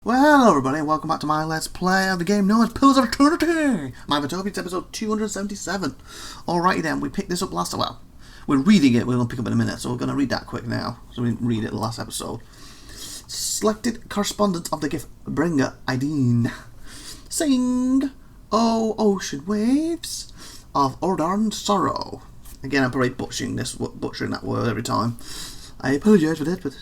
Well, hello everybody, and welcome back to my Let's Play of the game known as Pillars of Eternity! My IVATOPIA, it's episode 277. Alrighty then, we picked this up last... well, we're reading it, we're going to pick up in a minute, so we're going to read that quick now. So we didn't read it the last episode. Selected correspondent of the gift bringer, Ideen. Sing, oh ocean waves of ardent sorrow. Again, I'm probably butchering that word every time. I apologise for that, but...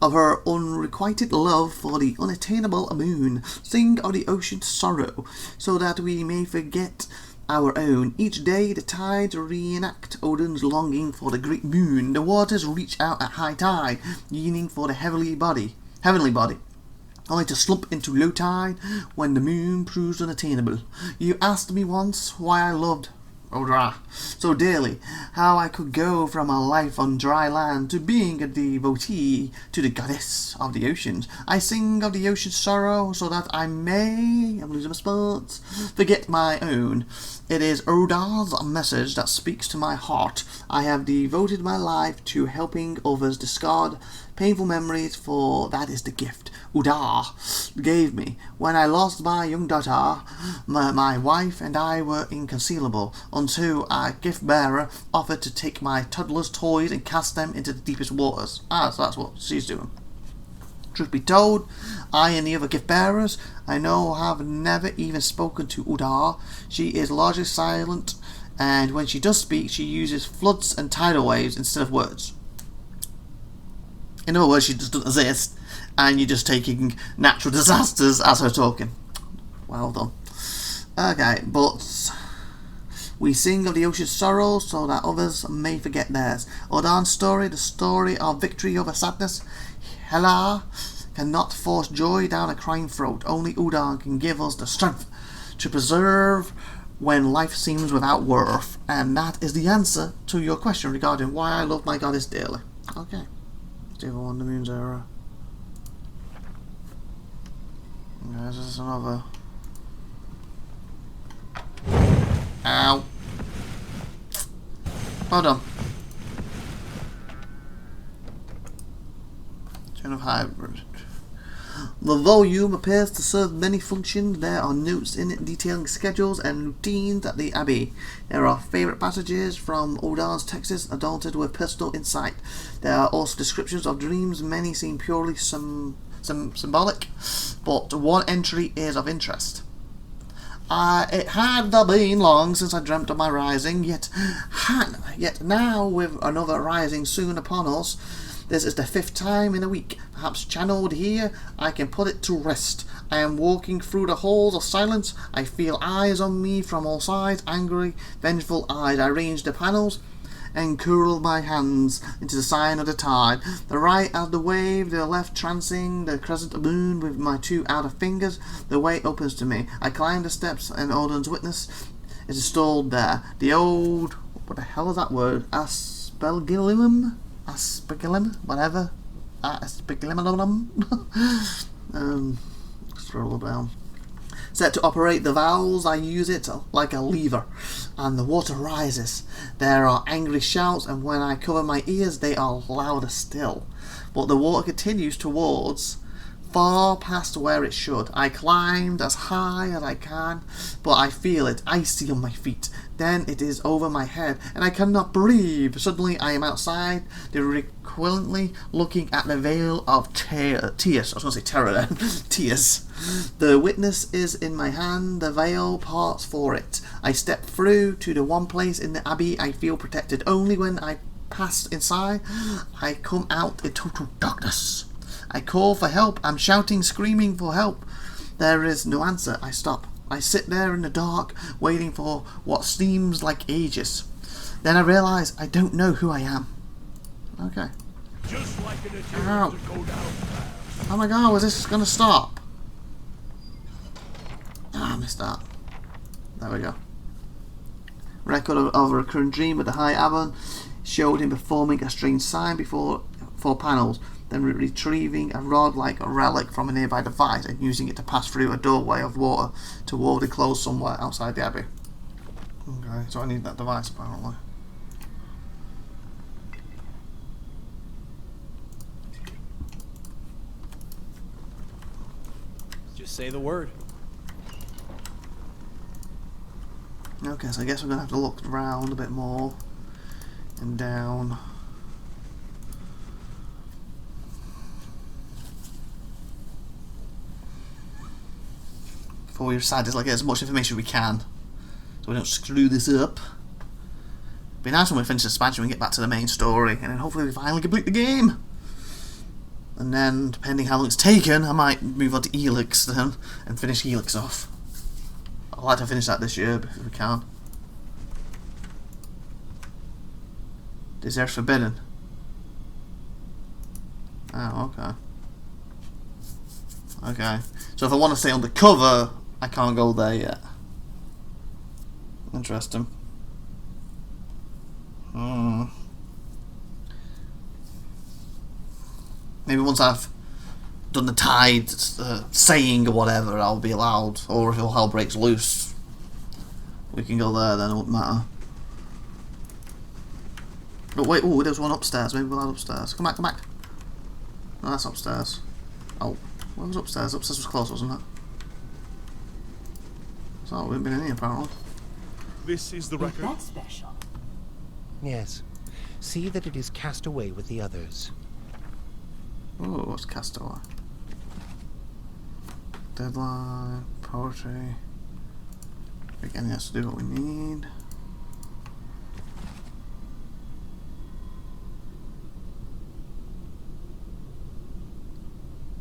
of her unrequited love for the unattainable moon, sing of the ocean's sorrow, so that we may forget our own. Each day the tides reenact Odin's longing for the great moon. The waters reach out at high tide, yearning for the heavenly body, only to slump into low tide when the moon proves unattainable. You asked me once why I loved Odra so dearly, how I could go from a life on dry land to being a devotee to the goddess of the oceans. I sing of the ocean's sorrow so that I may, I'm losing my spots, forget my own. It is Odar's message that speaks to my heart. I have devoted my life to helping others discard painful memories, for that is the gift Udar gave me. When I lost my young daughter, my wife and I were inconceivable, until a gift-bearer offered to take my toddler's toys and cast them into the deepest waters. So that's what she's doing. Truth be told, I and the other gift-bearers I know have never even spoken to Udar. She is largely silent, and when she does speak, she uses floods and tidal waves instead of words. In other words, she just doesn't exist, and you're just taking natural disasters as her talking. Well done. Okay, but we sing of the ocean's sorrow so that others may forget theirs. Odan's story, the story of victory over sadness. Hela cannot force joy down a crying throat. Only Udan can give us the strength to preserve when life seems without worth. And that is the answer to your question regarding why I love my goddess dearly. Okay. Let's see if I want the moon's era. Okay, this is another... ow. Well done. Chain of hybrid. The volume appears to serve many functions. There are notes in it detailing schedules and routines at the Abbey. There are favourite passages from Odar's texts adorned with personal insight. There are also descriptions of dreams. Many seem purely symbolic, but one entry is of interest. It had been long since I dreamt of my rising, yet now with another rising soon upon us, this is the 5th time in a week. Perhaps channeled here, I can put it to rest. I am walking through the halls of silence. I feel eyes on me from all sides, angry, vengeful eyes. I arrange the panels and curl my hands into the sign of the tide. The right as the wave, the left trancing the crescent moon with my 2 outer fingers. The way opens to me. I climb the steps, and Odin's witness is installed there. The old... what the hell is that word? Aspergillum, whatever. Aspergillum. Scroll down. Set to operate the valves, I use it like a lever, and the water rises. There are angry shouts, and when I cover my ears, they are louder still. But the water continues towards, far past where it should. I climbed as high as I can, but I feel it icy on my feet. Then it is over my head, and I cannot breathe. Suddenly I am outside, reluctantly looking at the veil of tears. I was going to say terror then. Tears. The witness is in my hand. The veil parts for it. I step through to the one place in the Abbey I feel protected. Only when I pass inside, I come out in total darkness. I call for help. I'm shouting, screaming for help. There is no answer. I stop. I sit there in the dark, waiting for what seems like ages. Then I realise I don't know who I am. Okay. Just like an Ow. to go down fast. Oh my god, was this going to stop? I missed that. There we go. Record of a recurring dream with the High Avon showed him performing a strange sign before 4 panels, then retrieving a rod like a relic from a nearby device and using it to pass through a doorway of water toward a close somewhere outside the Abbey. Okay, so I need that device apparently. say the word. Okay, so I guess we're gonna have to look around a bit more and down. Before we decide to get as much information as we can, so we don't screw this up. It'd be nice when we finish the expansion and get back to the main story, and then hopefully we finally complete the game. And then, depending how long it's taken, I might move on to Helix then and finish Helix off. I'd like to finish that this year if we can. Is there forbidden? Oh, okay. Okay. So if I want to stay undercover, I can't go there yet. Interesting. Maybe once I've done the tide saying or whatever, I'll be allowed. Or if all hell breaks loose, we can go there then, it won't matter. But wait, oh, there's one upstairs. Maybe we'll head upstairs. Come back, come back. No, that's upstairs. Oh, what was upstairs? Upstairs was close, wasn't it? So we haven't been in here apparently. This is the record. That's special. Yes. See that it is cast away with the others. Oh, what's Castaway? Deadline, poetry. Again, he has to do what we need.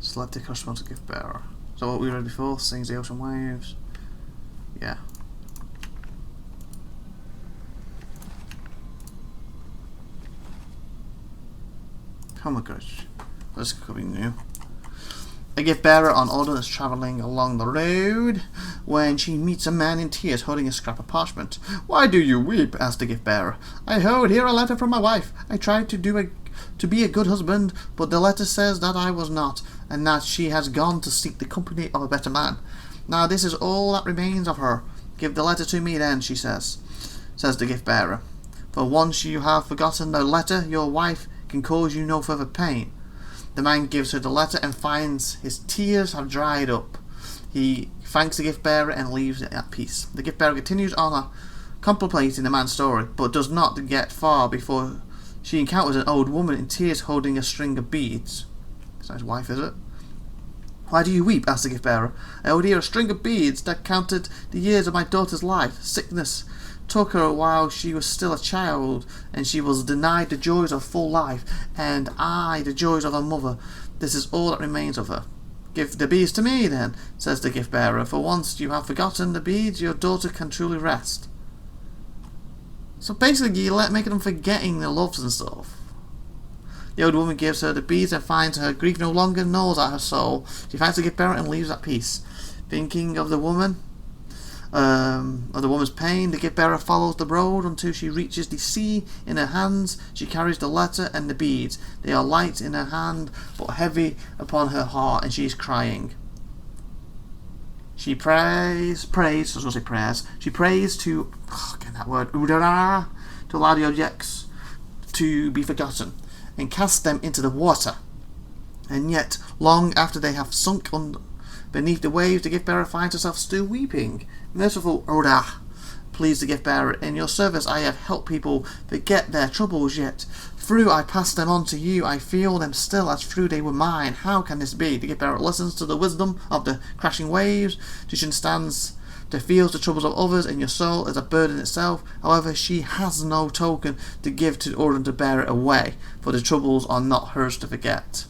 Select a customer to gift bearer. So what we read before, sings the ocean waves. Yeah. Comic-Grudge. This could be new. A gift bearer on order is travelling along the road when she meets a man in tears holding a scrap of parchment. "Why do you weep?" asked the gift bearer. "I hold here a letter from my wife. I tried to be a good husband, but the letter says that I was not, and that she has gone to seek the company of a better man. Now this is all that remains of her. Give the letter to me then," says the gift bearer. "For once you have forgotten the letter, your wife can cause you no further pain." The man gives her the letter and finds his tears have dried up. He thanks the gift bearer and leaves it at peace. The gift bearer continues on contemplating the man's story, but does not get far before she encounters an old woman in tears holding a string of beads. It's not his wife, is it? "Why do you weep?" asked the gift bearer. "I hold here a string of beads that counted the years of my daughter's life. Sickness took her while she was still a child, and she was denied the joys of full life, and I the joys of her mother. This is all that remains of her." "Give the beads to me then," says the gift bearer. "For once you have forgotten the beads, your daughter can truly rest." So basically you're making them forgetting their loves and stuff. The old woman gives her the beads and finds her grief no longer gnaws at her soul. She thanks the gift bearer and leaves at peace. Thinking of the woman's pain, the gift bearer follows the road until she reaches the sea. In her hands she carries the letter and the beads. They are light in her hand but heavy upon her heart, and she is crying. She prays to again that word udara, to allow the objects to be forgotten and cast them into the water. And yet long after they have sunk beneath the waves, the gift bearer finds herself still weeping. "Merciful Oda, please the gift bearer, in your service I have helped people forget their troubles, yet through I pass them on to you, I feel them still as through they were mine. How can this be?" The gift bearer listens to the wisdom of the crashing waves. She understands to feel the troubles of others, and your soul is a burden itself. However, she has no token to give to order to bear it away, for the troubles are not hers to forget.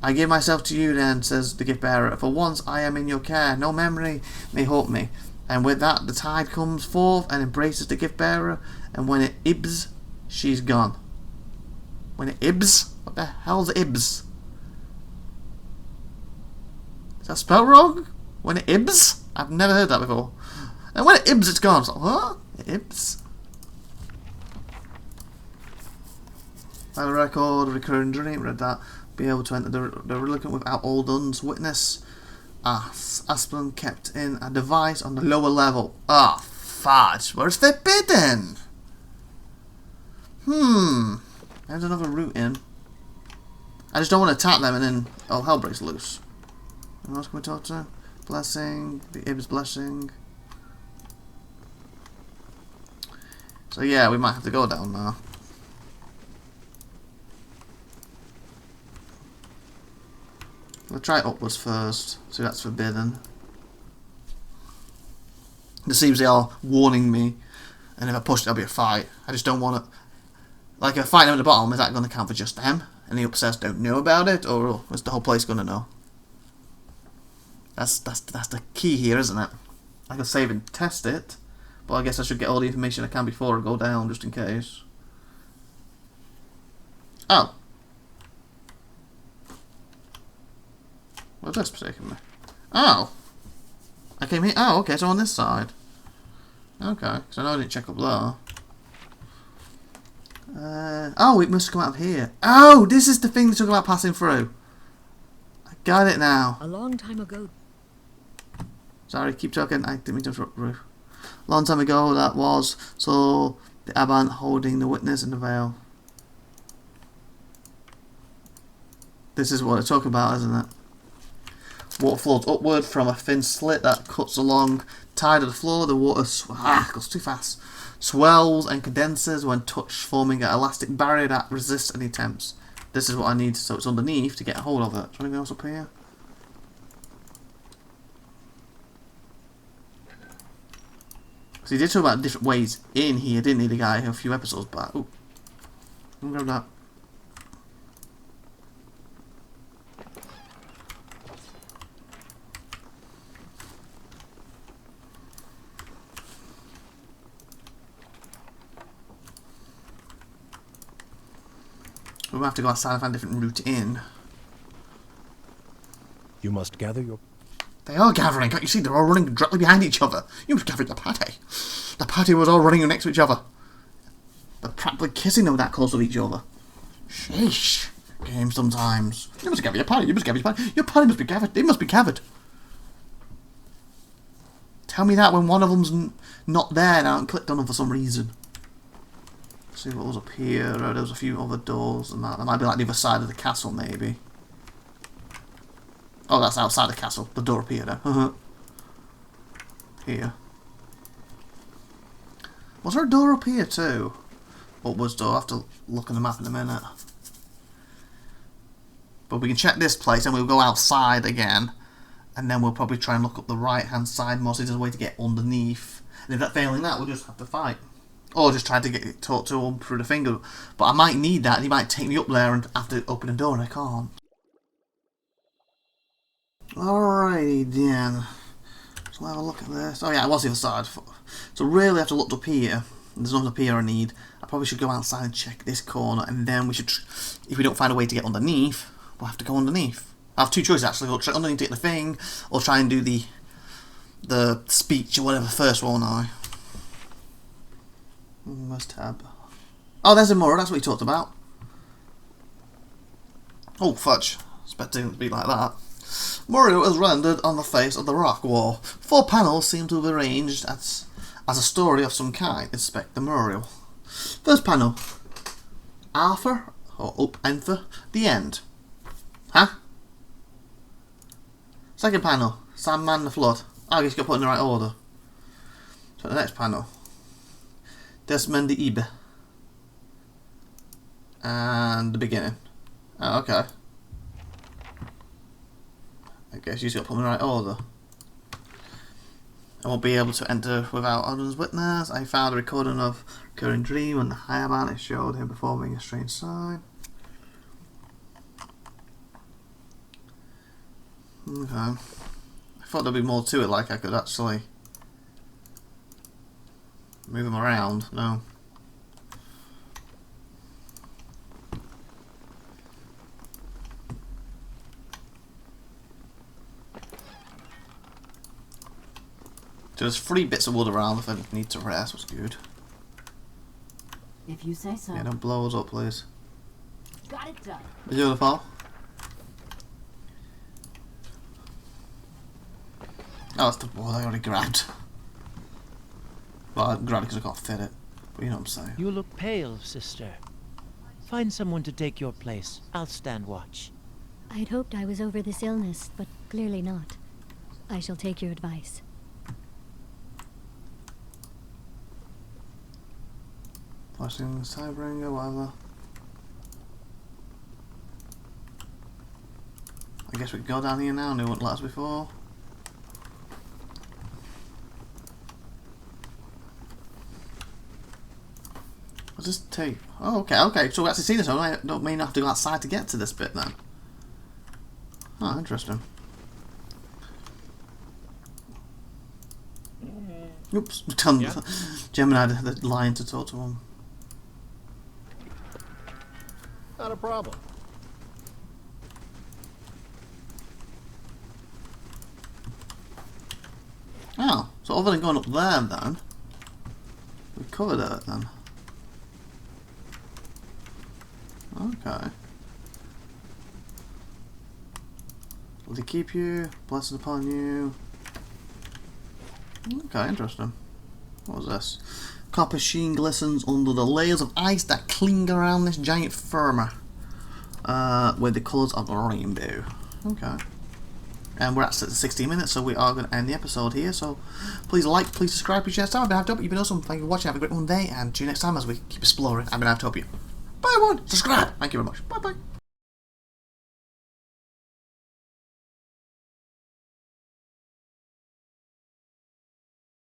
"I give myself to you then," says the gift bearer. "For once I am in your care. No memory may haunt me." And with that the tide comes forth and embraces the gift bearer, and when it ebbs, she's gone. When it ebbs? What the hell's ebbs? Is that spelled wrong? When it ebbs? I've never heard that before. And when it ebbs, it's gone. So, what? It ebbs? By the record, recurring dream, read that. Be able to enter the reliquant without all duns. Witness Aspen kept in a device on the lower level. Ah, fudge. Where's the bidden? There's another route in. I just don't want to attack them and then all hell breaks loose. Who else can we talk to? Blessing. The Ib's blessing. So yeah, we might have to go down now. We'll try upwards first. See, that's forbidden. It seems they are warning me, and if I push it, there'll be a fight. I just don't want it. Like, if I fight them at the bottom, is that going to count for just them? And the upstairs don't know about it, or is the whole place going to know? That's the key here, isn't it? I can save and test it, but I guess I should get all the information I can before I go down, just in case. Oh. Where's this taking me? Oh! I came here. Oh, okay, so on this side. Okay, so I know I didn't check up there. Oh, it must come out of here. Oh, this is the thing they talk about passing through. I got it now. A long time ago. Sorry, keep talking. I didn't mean to interrupt you. Long time ago, that was. So, the Aban holding the witness in the veil. This is what they're talking about, isn't it? Water flows upward from a thin slit that cuts along tide of the floor. The water goes too fast. Swells and condenses when touched, forming an elastic barrier that resists any attempts. This is what I need, so it's underneath to get a hold of it. Is there anything else up here? Because he did talk about different ways in here, didn't he, the guy a few episodes back? Ooh. I'm gonna grab that. We might have to go outside and find a different route in. You must gather your... They are gathering, can't you see? They're all running directly behind each other. You must gather the party. The party was all running next to each other. They're practically kissing them that close with each other. Sheesh. Game sometimes. You must gather your party. You must gather your party. Your party must be gathered. They must be gathered. Tell me that when one of them's not there and I haven't clicked on them for some reason. See what was up here. Oh, there was a few other doors and that. That might be like the other side of the castle, maybe. Oh, that's outside the castle. The door up here, though. Here. Was there a door up here, too? Upwards door. I'll have to look at the map in a minute. But we can check this place and we'll go outside again. And then we'll probably try and look up the right-hand side more so there's a way to get underneath. And if that's failing that, we'll just have to fight. Or just try to talk to him through the finger. But I might need that. He might take me up there and have to open the door and I can't. Alrighty then. So we'll have a look at this. Oh yeah, it was the other side. So really I have to look up here. There's nothing up here I need. I probably should go outside and check this corner. And then we should, if we don't find a way to get underneath, we'll have to go underneath. I have two choices actually. We'll try underneath to get the thing. Or try and do the speech or whatever first, won't I? Where's tab? Oh, there's a mirror, that's what he talked about. Oh, fudge. Expecting it to be like that. Mural is rendered on the face of the rock wall. 4 panels seem to have arranged as a story of some kind. Inspect the mural. First panel. Arthur, or Up-Enter, the end. Huh? Second panel. Sandman, the flood. I guess you got put in the right order. So the next panel. Desmond the Ibe. And the beginning. Oh, okay. I guess you just got to put them in the right order. I won't be able to enter without Odin's witness. I found a recording of a recurring dream and the Hayaman. It showed him performing a strange sign. Okay. I thought there'd be more to it, like I could actually move them around. No. So there's 3 bits of wood around if I need to rest, which is good. If you say so. Yeah, don't blow us up, please. Got it done. Beautiful. Oh, that's the wood I already grabbed. Well, I grabbed it because I can't fit it. But you know what I'm saying. You look pale, sister. Find someone to take your place. I'll stand watch. I'd hoped I was over this illness, but Clearly not. I shall take your advice. Flashing Cybringer, whatever. I guess we can go down here now, and it wouldn't let us before. What's this tape? Oh, okay, so we actually see this, so I don't mean have to go outside to get to this bit then. Oh, interesting. Oops, done. Yeah. Gemini the line to talk to him. Not a problem. Oh, so other than going up there then, we covered it then. Okay. Will he keep you? Blessed upon you. Okay, interesting. What was this? Copper sheen glistens under the layers of ice that cling around this giant firma. With the colours of the rainbow. Okay. And we're at 16 minutes, so we are going to end the episode here. So please like, please subscribe, please share. I've been IVATOPIA. You've been awesome. Thank you for watching. Have a great one day, and see you next time as we keep exploring. I've been IVATOPIA. Bye, everyone. Subscribe. Thank you very much. Bye bye.